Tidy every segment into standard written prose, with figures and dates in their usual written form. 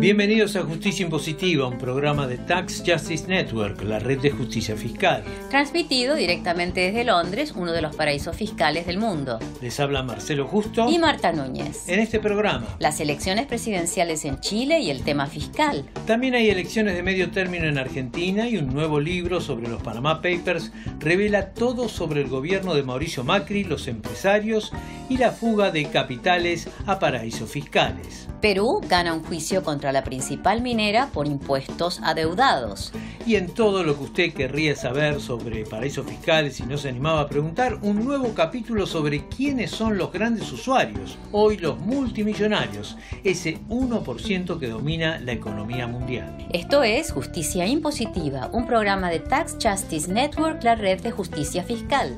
Bienvenidos a Justicia Impositiva, un programa de Tax Justice Network, la red de justicia fiscal. Transmitido directamente desde Londres, uno de los paraísos fiscales del mundo. Les habla Marcelo Justo y Marta Núñez. En este programa, las elecciones presidenciales en Chile y el tema fiscal. También hay elecciones de medio término en Argentina y un nuevo libro sobre los Panama Papers revela todo sobre el gobierno de Mauricio Macri, los empresarios y la fuga de capitales a paraísos fiscales. Perú gana un juicio contra la principal minera por impuestos adeudados. Y en todo lo que usted querría saber sobre paraísos fiscales y no se animaba a preguntar, un nuevo capítulo sobre quiénes son los grandes usuarios, hoy los multimillonarios, ese 1% que domina la economía mundial. Esto es Justicia Impositiva, un programa de Tax Justice Network, la red de justicia fiscal.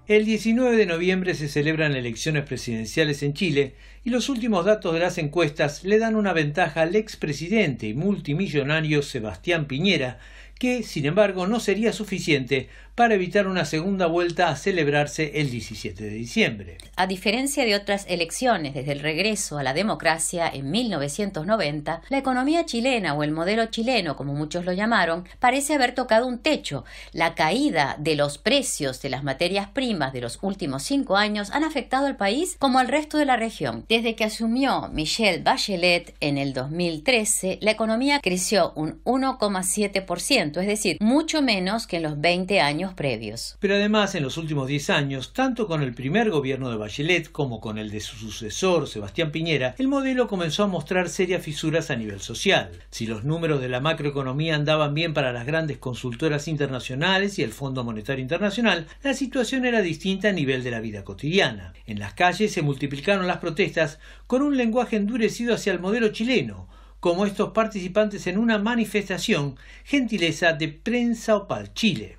El 19 de noviembre se celebran elecciones presidenciales en Chile y los últimos datos de las encuestas le dan una ventaja al expresidente y multimillonario Sebastián Piñera, que, sin embargo, no sería suficiente para evitar una segunda vuelta a celebrarse el 17 de diciembre. A diferencia de otras elecciones desde el regreso a la democracia en 1990, la economía chilena, o el modelo chileno, como muchos lo llamaron, parece haber tocado un techo. La caída de los precios de las materias primas de los últimos 5 años han afectado al país como al resto de la región. Desde que asumió Michelle Bachelet en el 2013, la economía creció un 1,7%, es decir, mucho menos que en los 20 años previos. Pero además, en los últimos 10 años, tanto con el primer gobierno de Bachelet como con el de su sucesor, Sebastián Piñera, el modelo comenzó a mostrar serias fisuras a nivel social. Si los números de la macroeconomía andaban bien para las grandes consultoras internacionales y el Fondo Monetario Internacional, la situación era distinta a nivel de la vida cotidiana. En las calles se multiplicaron las protestas con un lenguaje endurecido hacia el modelo chileno, como estos participantes en una manifestación, gentileza de Prensa Opal Chile.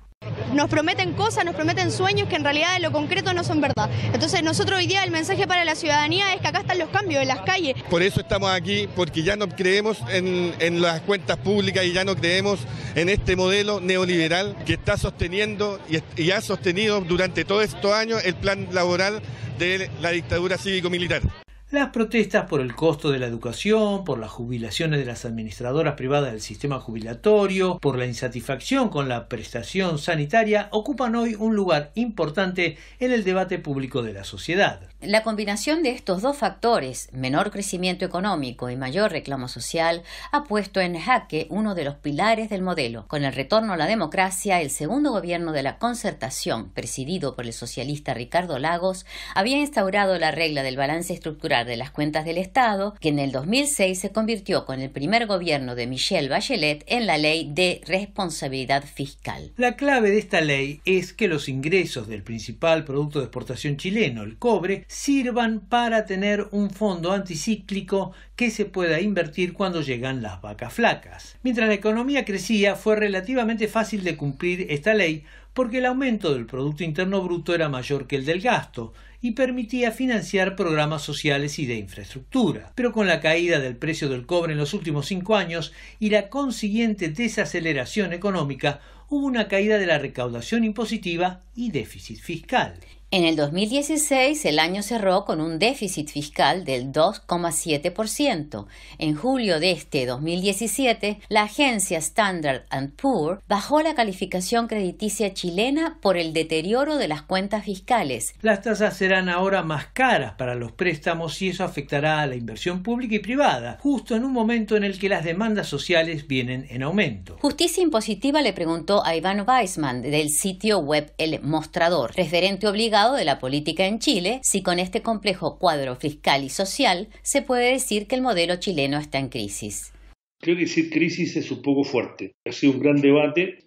Nos prometen cosas, nos prometen sueños que en realidad en lo concreto no son verdad. Entonces nosotros hoy día el mensaje para la ciudadanía es que acá están los cambios en las calles. Por eso estamos aquí, porque ya no creemos en las cuentas públicas y ya no creemos en este modelo neoliberal que está sosteniendo y ha sostenido durante todos estos años el plan laboral de la dictadura cívico-militar. Las protestas por el costo de la educación, por las jubilaciones de las administradoras privadas del sistema jubilatorio, por la insatisfacción con la prestación sanitaria, ocupan hoy un lugar importante en el debate público de la sociedad. La combinación de estos dos factores, menor crecimiento económico y mayor reclamo social, ha puesto en jaque uno de los pilares del modelo. Con el retorno a la democracia, el segundo gobierno de la Concertación, presidido por el socialista Ricardo Lagos, había instaurado la regla del balance estructural de las cuentas del Estado, que en el 2006 se convirtió con el primer gobierno de Michelle Bachelet en la Ley de Responsabilidad Fiscal. La clave de esta ley es que los ingresos del principal producto de exportación chileno, el cobre, sirvan para tener un fondo anticíclico que se pueda invertir cuando llegan las vacas flacas. Mientras la economía crecía, fue relativamente fácil de cumplir esta ley porque el aumento del Producto Interno Bruto era mayor que el del gasto y permitía financiar programas sociales y de infraestructura. Pero con la caída del precio del cobre en los últimos 5 años y la consiguiente desaceleración económica, hubo una caída de la recaudación impositiva y déficit fiscal. En el 2016, el año cerró con un déficit fiscal del 2,7%. En julio de este 2017, la agencia Standard & Poor's bajó la calificación crediticia chilena por el deterioro de las cuentas fiscales. Las tasas serán ahora más caras para los préstamos y eso afectará a la inversión pública y privada, justo en un momento en el que las demandas sociales vienen en aumento. Justicia Impositiva le preguntó a Iván Weissman del sitio web El Mostrador, referente obligado de la política en Chile, si con este complejo cuadro fiscal y social se puede decir que el modelo chileno está en crisis. Creo que decir crisis es un poco fuerte. Ha sido un gran debate,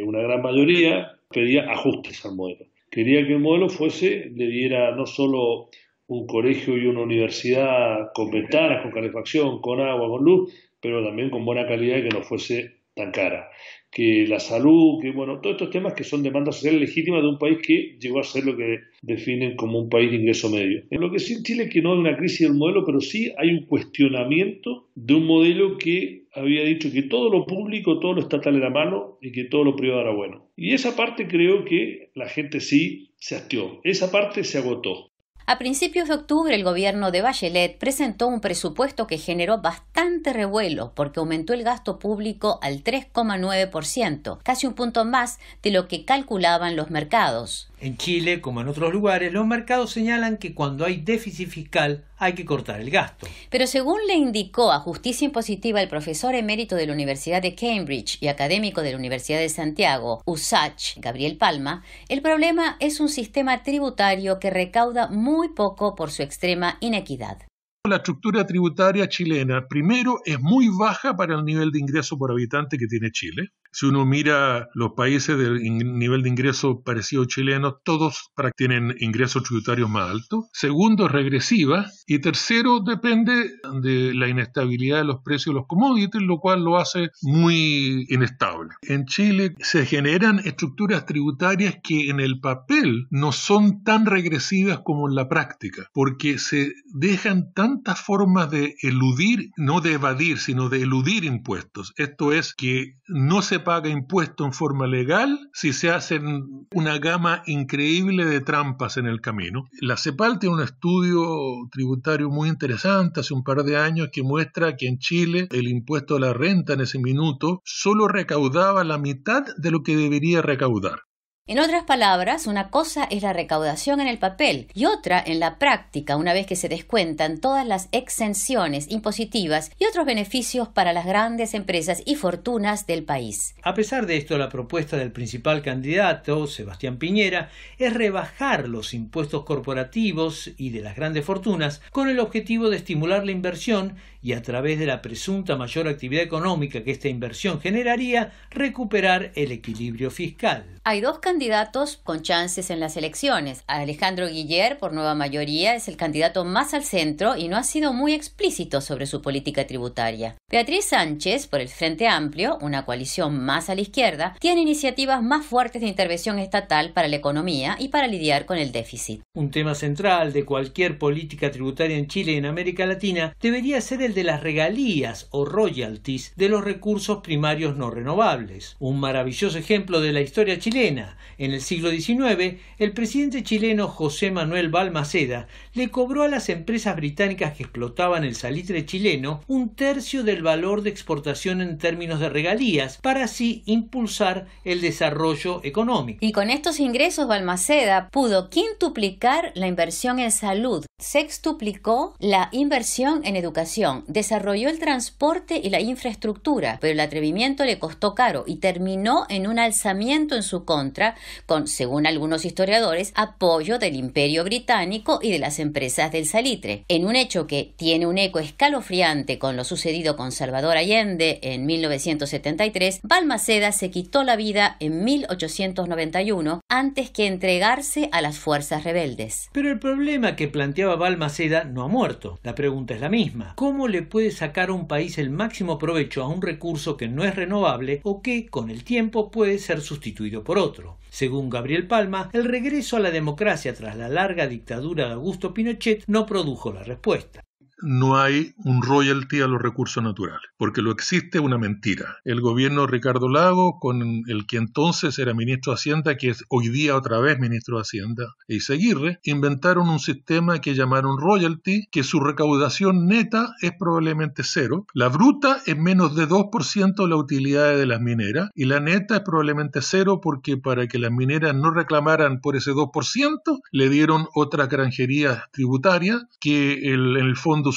una gran mayoría pedía ajustes al modelo. Quería que el modelo le diera no solo un colegio y una universidad con ventanas, con calefacción, con agua, con luz, pero también con buena calidad y que no fuese tan cara, que la salud, que bueno, todos estos temas que son demandas sociales legítimas de un país que llegó a ser lo que definen como un país de ingreso medio. En lo que sí en Chile es que no hay una crisis del modelo, pero sí hay un cuestionamiento de un modelo que había dicho que todo lo público, todo lo estatal era malo y que todo lo privado era bueno. Y esa parte creo que la gente sí se hastió, esa parte se agotó. A principios de octubre, el gobierno de Bachelet presentó un presupuesto que generó bastante revuelo porque aumentó el gasto público al 3,9%, casi un punto más de lo que calculaban los mercados. En Chile, como en otros lugares, los mercados señalan que cuando hay déficit fiscal hay que cortar el gasto. Pero según le indicó a Justicia Impositiva el profesor emérito de la Universidad de Cambridge y académico de la Universidad de Santiago, USACH, Gabriel Palma, el problema es un sistema tributario que recauda muy poco por su extrema inequidad. La estructura tributaria chilena, primero, es muy baja para el nivel de ingreso por habitante que tiene Chile. Si uno mira los países de nivel de ingreso parecido chileno, todos tienen ingresos tributarios más altos. Segundo, es regresiva. Y tercero, depende de la inestabilidad de los precios de los commodities, lo cual lo hace muy inestable. En Chile se generan estructuras tributarias que en el papel no son tan regresivas como en la práctica, porque se dejan tantas formas de eludir, no de evadir, sino de eludir impuestos. Esto es que no se paga impuesto en forma legal si se hacen una gama increíble de trampas en el camino. La CEPAL tiene un estudio tributario muy interesante hace un par de años que muestra que en Chile el impuesto a la renta en ese minuto solo recaudaba la mitad de lo que debería recaudar. En otras palabras, una cosa es la recaudación en el papel y otra en la práctica, una vez que se descuentan todas las exenciones impositivas y otros beneficios para las grandes empresas y fortunas del país. A pesar de esto, la propuesta del principal candidato, Sebastián Piñera, es rebajar los impuestos corporativos y de las grandes fortunas con el objetivo de estimular la inversión y, a través de la presunta mayor actividad económica que esta inversión generaría, recuperar el equilibrio fiscal. Hay dos candidatos con chances en las elecciones. Alejandro Guiller, por Nueva Mayoría, es el candidato más al centro y no ha sido muy explícito sobre su política tributaria. Beatriz Sánchez, por el Frente Amplio, una coalición más a la izquierda, tiene iniciativas más fuertes de intervención estatal para la economía y para lidiar con el déficit. Un tema central de cualquier política tributaria en Chile y en América Latina debería ser el de las regalías o royalties de los recursos primarios no renovables. Un maravilloso ejemplo de la historia chilena. En el siglo XIX, el presidente chileno José Manuel Balmaceda le cobró a las empresas británicas que explotaban el salitre chileno 1/3 del valor de exportación en términos de regalías, para así impulsar el desarrollo económico. Y con estos ingresos, Balmaceda pudo quintuplicar la inversión en salud, sextuplicó la inversión en educación, desarrolló el transporte y la infraestructura, pero el atrevimiento le costó caro y terminó en un alzamiento en su contra, con, según algunos historiadores, apoyo del Imperio Británico y de las empresas del salitre, en un hecho que tiene un eco escalofriante con lo sucedido con Salvador Allende en 1973. Balmaceda se quitó la vida en 1891 antes que entregarse a las fuerzas rebeldes. Pero el problema que planteaba Balmaceda no ha muerto. La pregunta es la misma. ¿Cómo le puede sacar a un país el máximo provecho a un recurso que no es renovable o que, con el tiempo, puede ser sustituido por otro? Según Gabriel Palma, el regreso a la democracia tras la larga dictadura de Augusto Pinochet no produjo la respuesta. No hay un royalty a los recursos naturales, porque lo existe es una mentira. El gobierno de Ricardo Lagos, con el que entonces era ministro de Hacienda, que es hoy día otra vez ministro de Hacienda, e Izaguirre, inventaron un sistema que llamaron royalty, que su recaudación neta es probablemente cero, la bruta es menos de 2% de la utilidad de las mineras, y la neta es probablemente cero, porque para que las mineras no reclamaran por ese 2%, le dieron otra granjería tributaria que en el fondo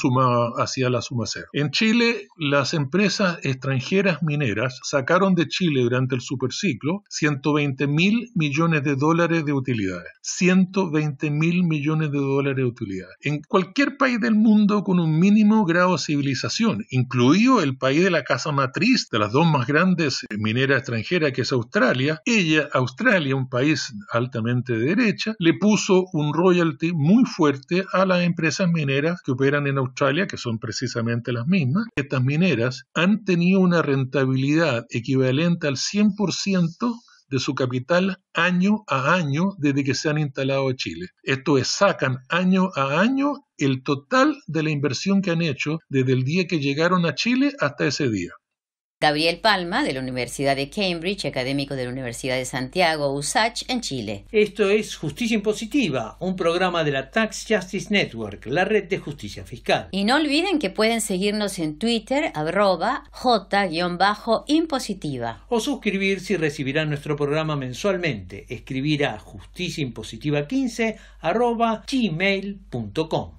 hacía la suma cero. En Chile, las empresas extranjeras mineras sacaron de Chile durante el superciclo 120.000 millones de dólares de utilidades. 120.000 millones de dólares de utilidades. En cualquier país del mundo con un mínimo grado de civilización, incluido el país de la casa matriz de las dos más grandes mineras extranjeras, que es Australia, Australia, un país altamente de derecha, le puso un royalty muy fuerte a las empresas mineras que operan en Australia. Australia, que son precisamente las mismas. Estas mineras han tenido una rentabilidad equivalente al 100% de su capital año a año desde que se han instalado en Chile. Esto es, sacan año a año el total de la inversión que han hecho desde el día que llegaron a Chile hasta ese día. Gabriel Palma, de la Universidad de Cambridge, académico de la Universidad de Santiago, USACH, en Chile. Esto es Justicia Impositiva, un programa de la Tax Justice Network, la red de justicia fiscal. Y no olviden que pueden seguirnos en Twitter, @J_impositiva. O suscribirse y recibirán nuestro programa mensualmente. Escribir a justiciaimpositiva15@gmail.com.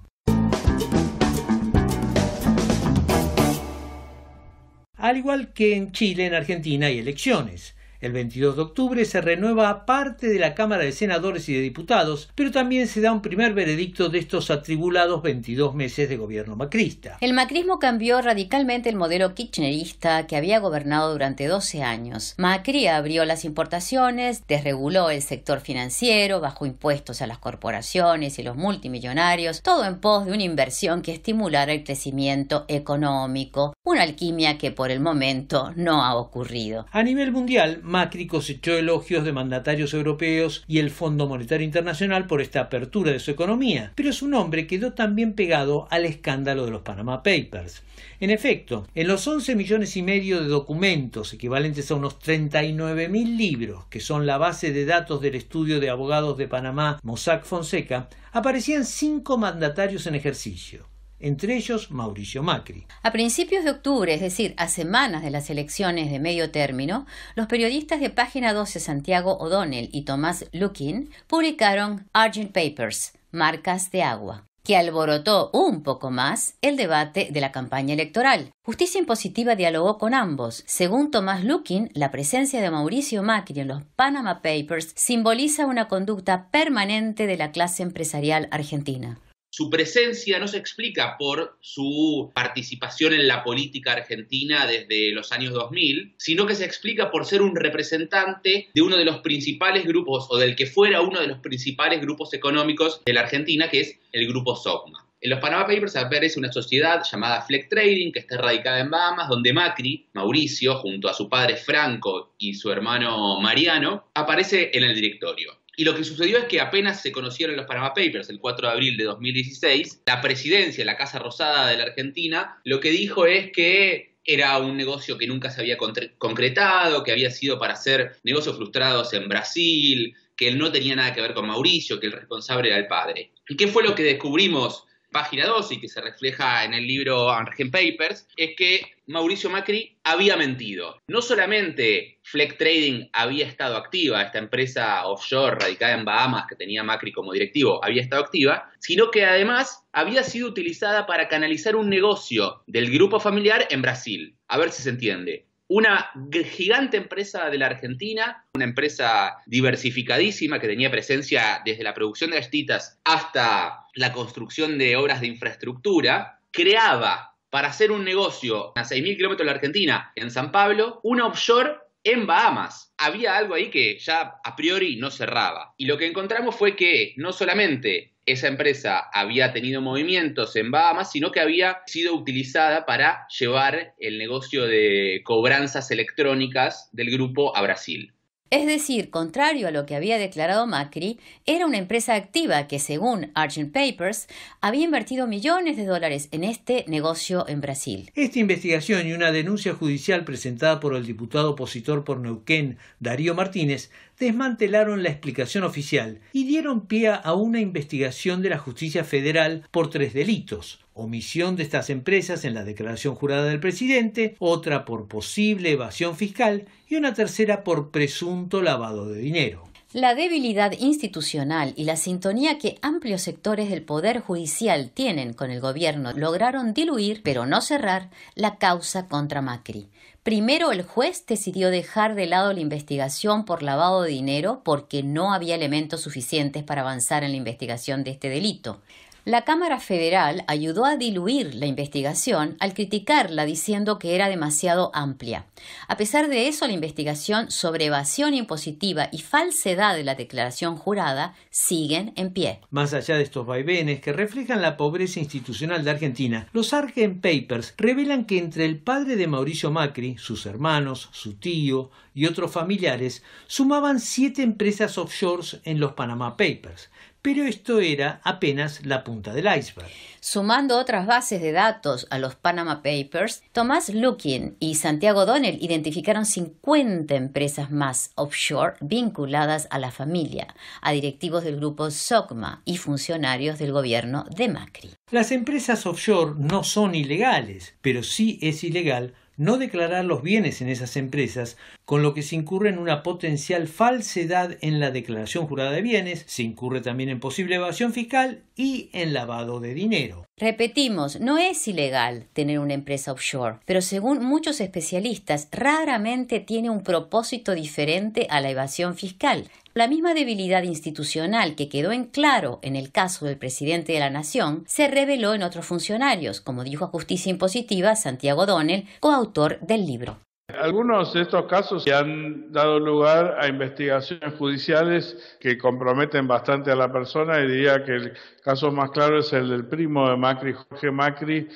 Al igual que en Chile, en Argentina hay elecciones. El 22 de octubre se renueva parte de la Cámara de Senadores y de Diputados, pero también se da un primer veredicto de estos atribulados 22 meses de gobierno macrista. El macrismo cambió radicalmente el modelo kirchnerista que había gobernado durante 12 años. Macri abrió las importaciones, desreguló el sector financiero, bajó impuestos a las corporaciones y los multimillonarios, todo en pos de una inversión que estimulara el crecimiento económico, una alquimia que por el momento no ha ocurrido. A nivel mundial, Macri cosechó elogios de mandatarios europeos y el Fondo Monetario Internacional por esta apertura de su economía, pero su nombre quedó también pegado al escándalo de los Panama Papers. En efecto, en los 11,5 millones de documentos, equivalentes a unos 39.000 libros, que son la base de datos del estudio de abogados de Panamá Mossack Fonseca, aparecían 5 mandatarios en ejercicio. Entre ellos Mauricio Macri. A principios de octubre, es decir, a semanas de las elecciones de medio término, los periodistas de Página 12 Santiago O'Donnell y Tomás Lukin publicaron Argent Papers, marcas de agua, que alborotó un poco más el debate de la campaña electoral. Justicia Impositiva dialogó con ambos. Según Tomás Lukin, la presencia de Mauricio Macri en los Panama Papers simboliza una conducta permanente de la clase empresarial argentina. Su presencia no se explica por su participación en la política argentina desde los años 2000, sino que se explica por ser un representante de uno de los principales grupos, o del que fuera uno de los principales grupos económicos de la Argentina, que es el grupo SOCMA. En los Panama Papers aparece una sociedad llamada Fleck Trading, que está radicada en Bahamas, donde Macri, Mauricio, junto a su padre Franco y su hermano Mariano, aparece en el directorio. Y lo que sucedió es que apenas se conocieron los Panama Papers, el 4 de abril de 2016, la presidencia, la Casa Rosada de la Argentina, lo que dijo es que era un negocio que nunca se había concretado, que había sido para hacer negocios frustrados en Brasil, que él no tenía nada que ver con Mauricio, que el responsable era el padre. ¿Y qué fue lo que descubrimos? Página 2, y que se refleja en el libro Argent Papers, es que Mauricio Macri había mentido. No solamente Fleck Trading había estado activa, esta empresa offshore radicada en Bahamas que tenía Macri como directivo, había estado activa, sino que además había sido utilizada para canalizar un negocio del grupo familiar en Brasil. A ver si se entiende. Una gigante empresa de la Argentina, una empresa diversificadísima que tenía presencia desde la producción de galletitas hasta la construcción de obras de infraestructura, creaba para hacer un negocio a 6.000 kilómetros de la Argentina, en San Pablo, una offshore en Bahamas. Había algo ahí que ya a priori no cerraba. Y lo que encontramos fue que no solamente esa empresa había tenido movimientos en Bahamas, sino que había sido utilizada para llevar el negocio de cobranzas electrónicas del grupo a Brasil. Es decir, contrario a lo que había declarado Macri, era una empresa activa que, según Argent Papers, había invertido millones de dólares en este negocio en Brasil. Esta investigación y una denuncia judicial presentada por el diputado opositor por Neuquén, Darío Martínez, desmantelaron la explicación oficial y dieron pie a una investigación de la justicia federal por 3 delitos. Omisión de estas empresas en la declaración jurada del presidente, otra por posible evasión fiscal y una tercera por presunto lavado de dinero. La debilidad institucional y la sintonía que amplios sectores del Poder Judicial tienen con el gobierno lograron diluir, pero no cerrar, la causa contra Macri. Primero, el juez decidió dejar de lado la investigación por lavado de dinero porque no había elementos suficientes para avanzar en la investigación de este delito. La Cámara Federal ayudó a diluir la investigación al criticarla diciendo que era demasiado amplia. A pesar de eso, la investigación sobre evasión impositiva y falsedad de la declaración jurada siguen en pie. Más allá de estos vaivenes que reflejan la pobreza institucional de Argentina, los Argent Papers revelan que entre el padre de Mauricio Macri, sus hermanos, su tío y otros familiares sumaban 7 empresas offshores en los Panama Papers. Pero esto era apenas la punta del iceberg. Sumando otras bases de datos a los Panama Papers, Tomás Lukin y Santiago O'Donnell identificaron 50 empresas más offshore vinculadas a la familia, a directivos del grupo SOCMA y funcionarios del gobierno de Macri. Las empresas offshore no son ilegales, pero sí es ilegal no declarar los bienes en esas empresas, con lo que se incurre en una potencial falsedad en la declaración jurada de bienes, se incurre también en posible evasión fiscal y en lavado de dinero. Repetimos, no es ilegal tener una empresa offshore, pero según muchos especialistas, raramente tiene un propósito diferente a la evasión fiscal. La misma debilidad institucional que quedó en claro en el caso del presidente de la Nación se reveló en otros funcionarios, como dijo a Justicia Impositiva Santiago O'Donnell, coautor del libro. Algunos de estos casos han dado lugar a investigaciones judiciales que comprometen bastante a la persona, y diría que el caso más claro es el del primo de Macri, Jorge Macri,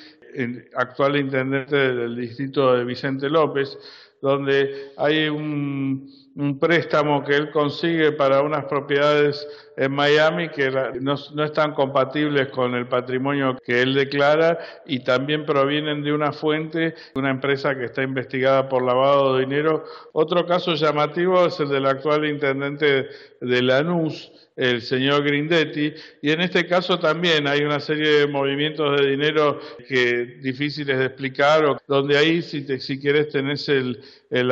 actual intendente del distrito de Vicente López, donde hay un préstamo que él consigue para unas propiedades en Miami que no están compatibles con el patrimonio que él declara, y también provienen de una fuente, una empresa que está investigada por lavado de dinero. Otro caso llamativo es el del actual intendente de Lanús, el señor Grindetti, y en este caso también hay una serie de movimientos de dinero que difíciles de explicar, o donde ahí si querés tenés el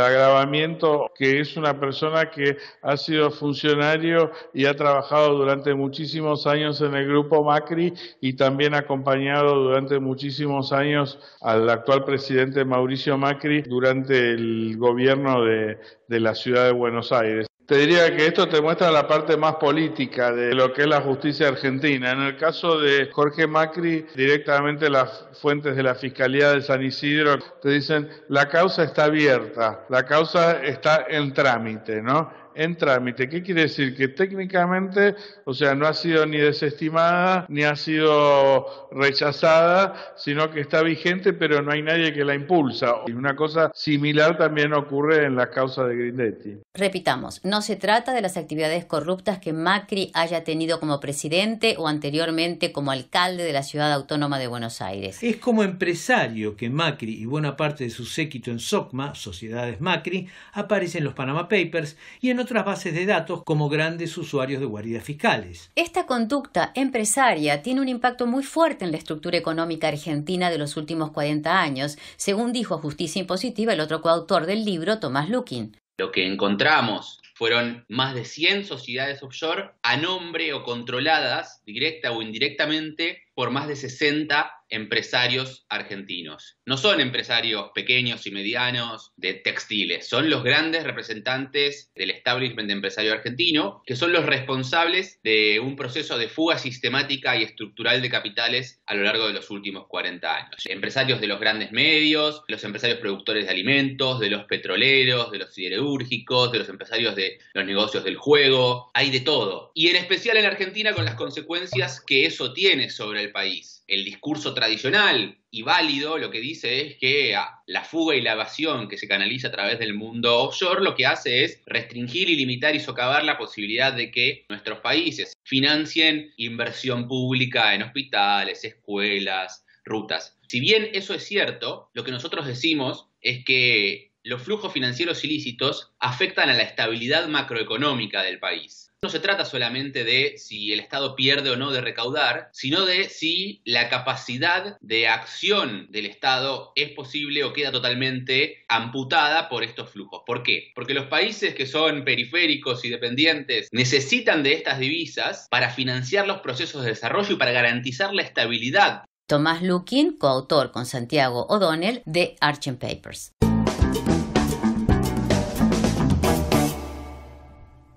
agravamiento que es una persona que ha sido funcionario y ha trabajado durante muchísimos años en el grupo Macri, y también acompañado durante muchísimos años al actual presidente Mauricio Macri durante el gobierno de la ciudad de Buenos Aires. Te diría que esto te muestra la parte más política de lo que es la justicia argentina. En el caso de Jorge Macri, directamente las fuentes de la Fiscalía de San Isidro te dicen: la causa está abierta, la causa está en trámite, ¿no? En trámite. ¿Qué quiere decir? Que técnicamente, o sea, no ha sido ni desestimada ni ha sido rechazada, sino que está vigente, pero no hay nadie que la impulsa. Y una cosa similar también ocurre en la causa de Grindetti. Repitamos, no se trata de las actividades corruptas que Macri haya tenido como presidente o anteriormente como alcalde de la Ciudad Autónoma de Buenos Aires. Es como empresario que Macri y buena parte de su séquito en SOCMA, Sociedades Macri, aparecen en los Panama Papers y en otras bases de datos como grandes usuarios de guaridas fiscales. Esta conducta empresaria tiene un impacto muy fuerte en la estructura económica argentina de los últimos 40 años, según dijo a Justicia Impositiva el otro coautor del libro, Tomás Lukin. Lo que encontramos fueron más de 100 sociedades offshore a nombre o controladas, directa o indirectamente, por más de 60 empresarios argentinos. No son empresarios pequeños y medianos de textiles, son los grandes representantes del establishment empresario argentino, que son los responsables de un proceso de fuga sistemática y estructural de capitales a lo largo de los últimos 40 años. Empresarios de los grandes medios, los empresarios productores de alimentos, de los petroleros, de los siderúrgicos, de los empresarios de los negocios del juego, hay de todo. Y en especial en Argentina, con las consecuencias que eso tiene sobre el país. El discurso tradicional y válido lo que dice es que la fuga y la evasión que se canaliza a través del mundo offshore lo que hace es restringir y limitar y socavar la posibilidad de que nuestros países financien inversión pública en hospitales, escuelas, rutas. Si bien eso es cierto, lo que nosotros decimos es que los flujos financieros ilícitos afectan a la estabilidad macroeconómica del país. No se trata solamente de si el Estado pierde o no de recaudar, sino de si la capacidad de acción del Estado es posible o queda totalmente amputada por estos flujos. ¿Por qué? Porque los países que son periféricos y dependientes necesitan de estas divisas para financiar los procesos de desarrollo y para garantizar la estabilidad. Tomás Lukin, coautor con Santiago O'Donnell de Argent Papers.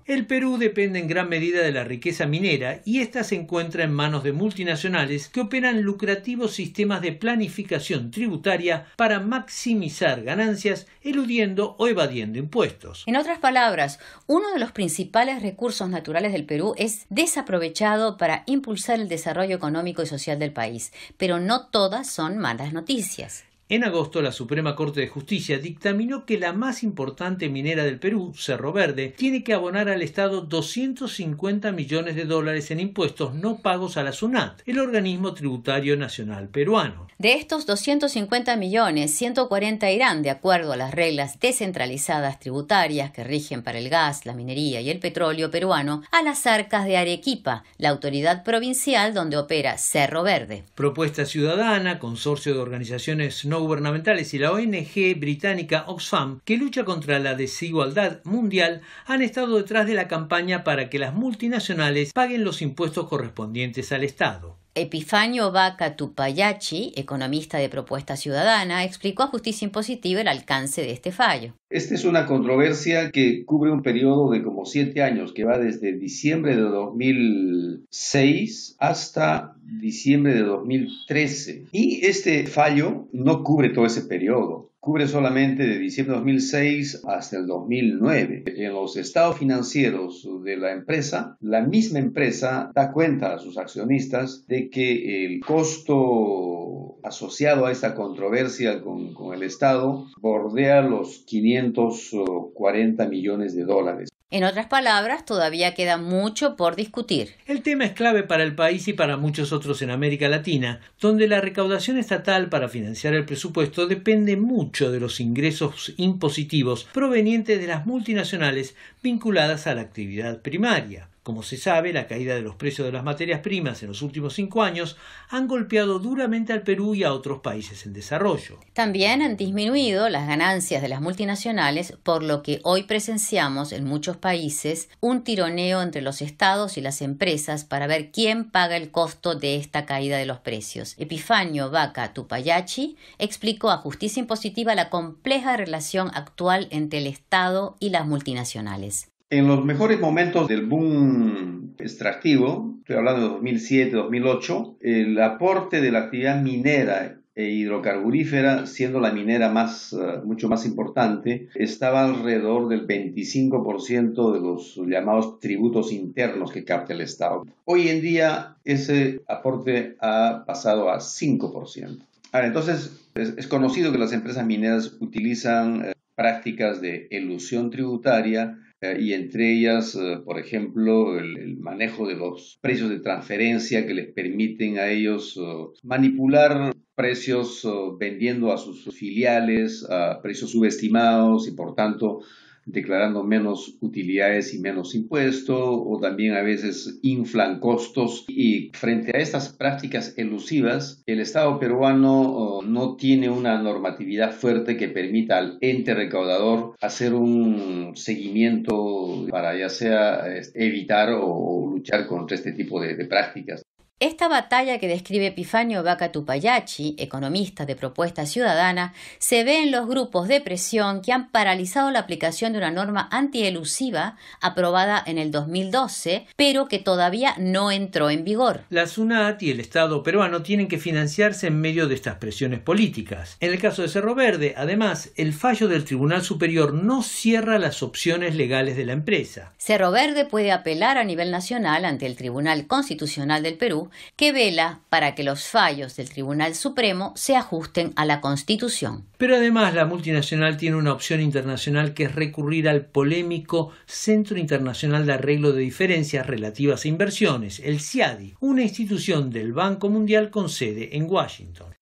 El Perú depende en gran medida de la riqueza minera y ésta se encuentra en manos de multinacionales que operan lucrativos sistemas de planificación tributaria para maximizar ganancias, eludiendo o evadiendo impuestos. En otras palabras, uno de los principales recursos naturales del Perú es desaprovechado para impulsar el desarrollo económico y social del país, pero no todas son malas noticias. En agosto, la Suprema Corte de Justicia dictaminó que la más importante minera del Perú, Cerro Verde, tiene que abonar al Estado 250 millones de dólares en impuestos no pagos a la SUNAT, el organismo tributario nacional peruano. De estos 250 millones, 140 irán, de acuerdo a las reglas descentralizadas tributarias que rigen para el gas, la minería y el petróleo peruano, a las arcas de Arequipa, la autoridad provincial donde opera Cerro Verde. Propuesta Ciudadana, consorcio de organizaciones no gubernamentales y la ONG británica Oxfam, que lucha contra la desigualdad mundial, han estado detrás de la campaña para que las multinacionales paguen los impuestos correspondientes al Estado. Epifanio Vaca Tupayachi, economista de Propuesta Ciudadana, explicó a Justicia Impositiva el alcance de este fallo. Esta es una controversia que cubre un periodo de como 7 años, que va desde diciembre de 2006 hasta diciembre de 2013. Y este fallo no cubre todo ese periodo. Cubre solamente de diciembre de 2006 hasta el 2009. En los estados financieros de la empresa, la misma empresa da cuenta a sus accionistas de que el costo asociado a esta controversia con el Estado bordea los 540 millones de dólares. En otras palabras, todavía queda mucho por discutir. El tema es clave para el país y para muchos otros en América Latina, donde la recaudación estatal para financiar el presupuesto depende mucho de los ingresos impositivos provenientes de las multinacionales vinculadas a la actividad primaria. Como se sabe, la caída de los precios de las materias primas en los últimos 5 años han golpeado duramente al Perú y a otros países en desarrollo. También han disminuido las ganancias de las multinacionales, por lo que hoy presenciamos en muchos países un tironeo entre los estados y las empresas para ver quién paga el costo de esta caída de los precios. Epifanio Vaca Tupayachi explicó a Justicia Impositiva la compleja relación actual entre el Estado y las multinacionales. En los mejores momentos del boom extractivo, estoy hablando de 2007, 2008, el aporte de la actividad minera e hidrocarburífera, siendo la minera mucho más importante, estaba alrededor del 25% de los llamados tributos internos que capta el Estado. Hoy en día ese aporte ha pasado a 5%. Entonces es conocido que las empresas mineras utilizan prácticas de elusión tributaria, y entre ellas, por ejemplo, el manejo de los precios de transferencia que les permiten a ellos manipular precios vendiendo a sus filiales a precios subestimados y por tanto declarando menos utilidades y menos impuestos, o también a veces inflan costos. Y frente a estas prácticas elusivas, el Estado peruano no tiene una normatividad fuerte que permita al ente recaudador hacer un seguimiento para ya sea evitar o luchar contra este tipo de prácticas. Esta batalla que describe Epifanio Vaca Tupayachi, economista de Propuesta Ciudadana, se ve en los grupos de presión que han paralizado la aplicación de una norma antielusiva aprobada en el 2012, pero que todavía no entró en vigor. La SUNAT y el Estado peruano tienen que financiarse en medio de estas presiones políticas. En el caso de Cerro Verde, además, el fallo del Tribunal Superior no cierra las opciones legales de la empresa. Cerro Verde puede apelar a nivel nacional ante el Tribunal Constitucional del Perú, que vela para que los fallos del Tribunal Supremo se ajusten a la Constitución. Pero además la multinacional tiene una opción internacional que es recurrir al polémico Centro Internacional de Arreglo de Diferencias Relativas a Inversiones, el CIADI, una institución del Banco Mundial con sede en Washington.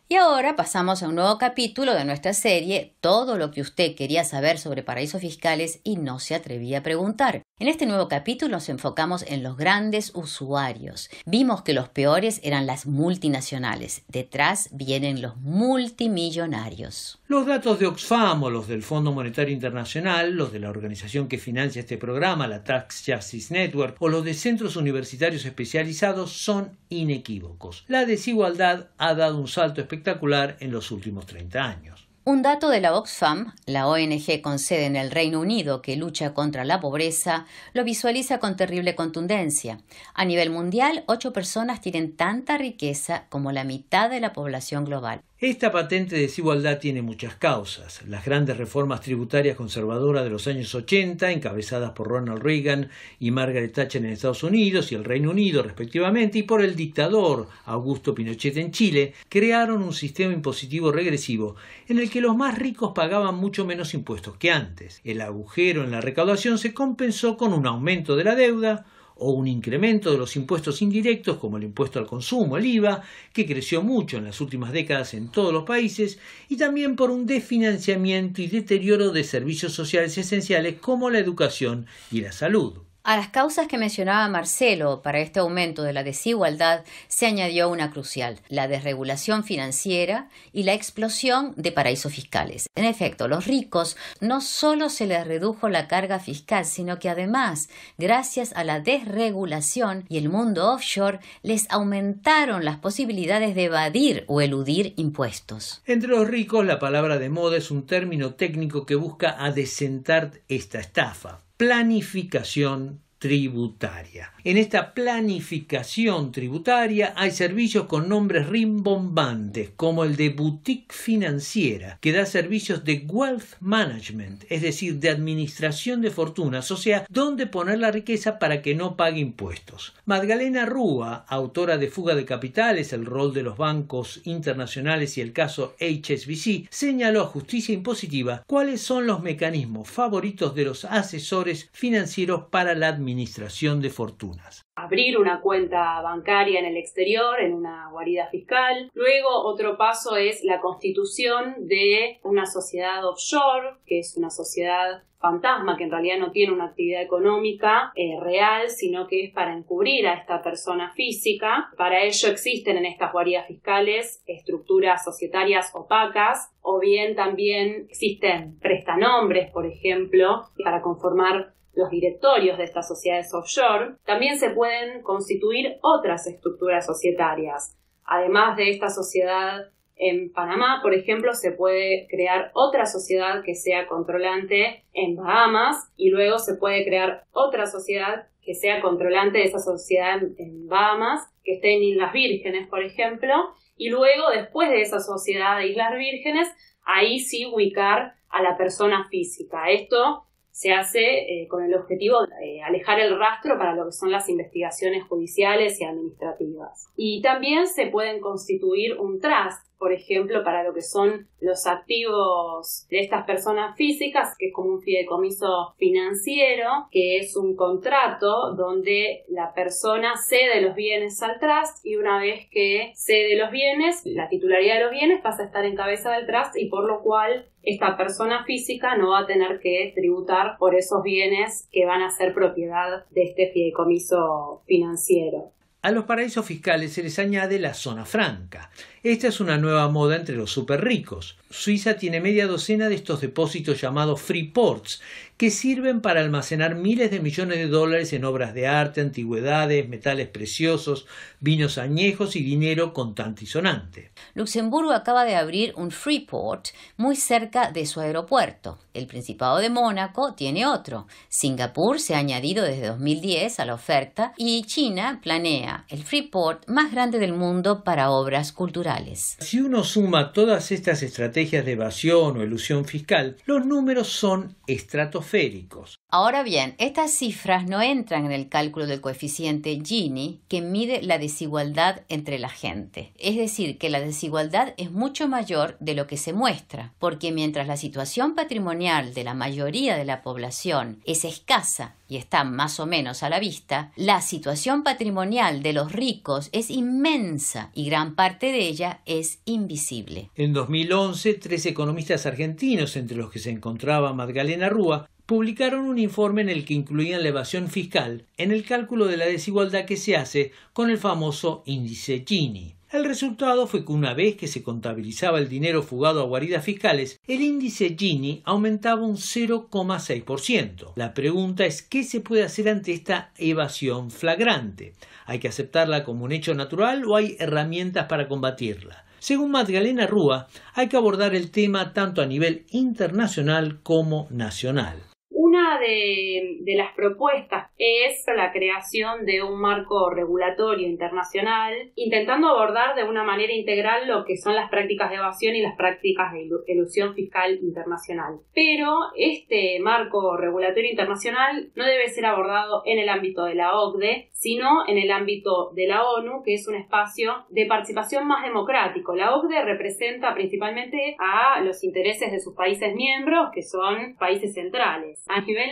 Y ahora pasamos a un nuevo capítulo de nuestra serie Todo lo que usted quería saber sobre paraísos fiscales y no se atrevía a preguntar. En este nuevo capítulo nos enfocamos en los grandes usuarios. Vimos que los peores eran las multinacionales. Detrás vienen los multimillonarios. Los datos de Oxfam o los del Fondo Monetario Internacional, los de la organización que financia este programa, la Tax Justice Network, o los de centros universitarios especializados son inequívocos. La desigualdad ha dado un salto espectacular en los últimos 30 años. Un dato de la Oxfam, la ONG con sede en el Reino Unido que lucha contra la pobreza, lo visualiza con terrible contundencia. A nivel mundial, 8 personas tienen tanta riqueza como la mitad de la población global. Esta patente desigualdad tiene muchas causas. Las grandes reformas tributarias conservadoras de los años 80, encabezadas por Ronald Reagan y Margaret Thatcher en Estados Unidos y el Reino Unido respectivamente, y por el dictador Augusto Pinochet en Chile, crearon un sistema impositivo regresivo en el que los más ricos pagaban mucho menos impuestos que antes. El agujero en la recaudación se compensó con un aumento de la deuda o un incremento de los impuestos indirectos como el impuesto al consumo, el IVA, que creció mucho en las últimas décadas en todos los países, y también por un desfinanciamiento y deterioro de servicios sociales esenciales como la educación y la salud. A las causas que mencionaba Marcelo para este aumento de la desigualdad se añadió una crucial, la desregulación financiera y la explosión de paraísos fiscales. En efecto, los ricos no solo se les redujo la carga fiscal, sino que además, gracias a la desregulación y el mundo offshore, les aumentaron las posibilidades de evadir o eludir impuestos. Entre los ricos, la palabra de moda es un término técnico que busca adecentar esta estafa. Planificación tributaria. En esta planificación tributaria hay servicios con nombres rimbombantes, como el de boutique financiera, que da servicios de wealth management, es decir, de administración de fortunas, o sea, dónde poner la riqueza para que no pague impuestos. Magdalena Rúa, autora de Fuga de Capitales, el rol de los bancos internacionales y el caso HSBC, señaló a Justicia Impositiva cuáles son los mecanismos favoritos de los asesores financieros para la administración de fortunas. Abrir una cuenta bancaria en el exterior, en una guarida fiscal. Luego, otro paso es la constitución de una sociedad offshore, que es una sociedad fantasma, que en realidad no tiene una actividad económica real, sino que es para encubrir a esta persona física. Para ello existen en estas guaridas fiscales estructuras societarias opacas, o bien también existen prestanombres, por ejemplo, para conformar los directorios de estas sociedades offshore. También se pueden constituir otras estructuras societarias. Además de esta sociedad en Panamá, por ejemplo, se puede crear otra sociedad que sea controlante en Bahamas, y luego se puede crear otra sociedad que sea controlante de esa sociedad en Bahamas, que esté en Islas Vírgenes, por ejemplo, y luego, después de esa sociedad de Islas Vírgenes, ahí sí ubicar a la persona física. Esto se hace con el objetivo de alejar el rastro para lo que son las investigaciones judiciales y administrativas. Y también se pueden constituir un trust, por ejemplo, para lo que son los activos de estas personas físicas, que es como un fideicomiso financiero, que es un contrato donde la persona cede los bienes al trust, y una vez que cede los bienes, la titularidad de los bienes pasa a estar en cabeza del trust, y por lo cual esta persona física no va a tener que tributar por esos bienes que van a ser propiedad de este fideicomiso financiero. A los paraísos fiscales se les añade la zona franca. Esta es una nueva moda entre los súper ricos. Suiza tiene media docena de estos depósitos llamados free ports, que sirven para almacenar miles de millones de dólares en obras de arte, antigüedades, metales preciosos, vinos añejos y dinero contante y sonante. Luxemburgo acaba de abrir un free port muy cerca de su aeropuerto. El Principado de Mónaco tiene otro. Singapur se ha añadido desde 2010 a la oferta, y China planea el free port más grande del mundo para obras culturales. Si uno suma todas estas estrategias de evasión o elusión fiscal, los números son estratosféricos. Ahora bien, estas cifras no entran en el cálculo del coeficiente Gini, que mide la desigualdad entre la gente. Es decir, que la desigualdad es mucho mayor de lo que se muestra, porque mientras la situación patrimonial de la mayoría de la población es escasa y está más o menos a la vista, la situación patrimonial de los ricos es inmensa y gran parte de ella es invisible. En 2011, 3 economistas argentinos, entre los que se encontraba Magdalena Rúa, publicaron un informe en el que incluían la evasión fiscal en el cálculo de la desigualdad que se hace con el famoso índice Gini. El resultado fue que una vez que se contabilizaba el dinero fugado a guaridas fiscales, el índice Gini aumentaba un 0,6%. La pregunta es ¿qué se puede hacer ante esta evasión flagrante? ¿Hay que aceptarla como un hecho natural o hay herramientas para combatirla? Según Magdalena Rúa, hay que abordar el tema tanto a nivel internacional como nacional. Una de las propuestas es la creación de un marco regulatorio internacional, intentando abordar de una manera integral lo que son las prácticas de evasión y las prácticas de elusión fiscal internacional. Pero este marco regulatorio internacional no debe ser abordado en el ámbito de la OCDE, sino en el ámbito de la ONU, que es un espacio de participación más democrático. La OCDE representa principalmente a los intereses de sus países miembros, que son países centrales. A nivel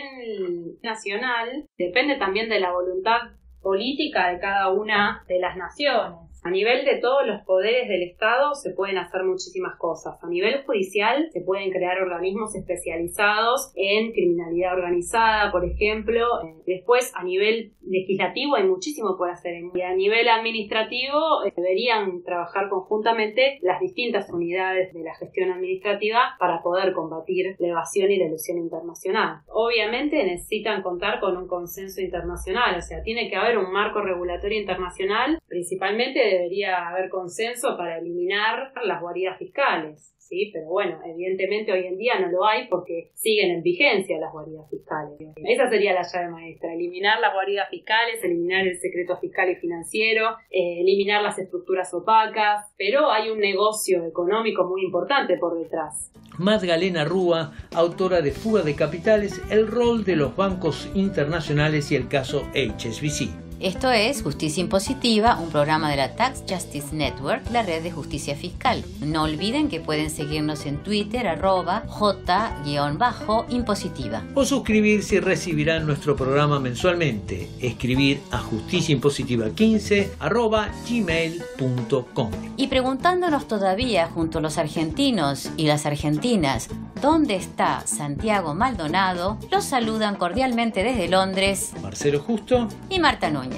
nacional depende también de la voluntad política de cada una de las naciones. A nivel de todos los poderes del Estado se pueden hacer muchísimas cosas. A nivel judicial se pueden crear organismos especializados en criminalidad organizada, por ejemplo. Después, a nivel legislativo hay muchísimo por hacer. Y a nivel administrativo deberían trabajar conjuntamente las distintas unidades de la gestión administrativa para poder combatir la evasión y la elusión internacional. Obviamente necesitan contar con un consenso internacional, o sea, tiene que haber un marco regulatorio internacional. Principalmente debería haber consenso para eliminar las guaridas fiscales, ¿sí? Pero bueno, evidentemente hoy en día no lo hay porque siguen en vigencia las guaridas fiscales. Esa sería la llave maestra: eliminar las guaridas fiscales, eliminar el secreto fiscal y financiero, eliminar las estructuras opacas, pero hay un negocio económico muy importante por detrás. Magdalena Rúa, autora de Fuga de Capitales, el rol de los bancos internacionales y el caso HSBC. Esto es Justicia Impositiva, un programa de la Tax Justice Network, la red de justicia fiscal. No olviden que pueden seguirnos en Twitter, @J_impositiva. O suscribirse y recibirán nuestro programa mensualmente. Escribir a justiciaimpositiva15@gmail.com. Y preguntándonos todavía junto a los argentinos y las argentinas, ¿dónde está Santiago Maldonado? Los saludan cordialmente desde Londres Marcelo Justo y Marta Núñez.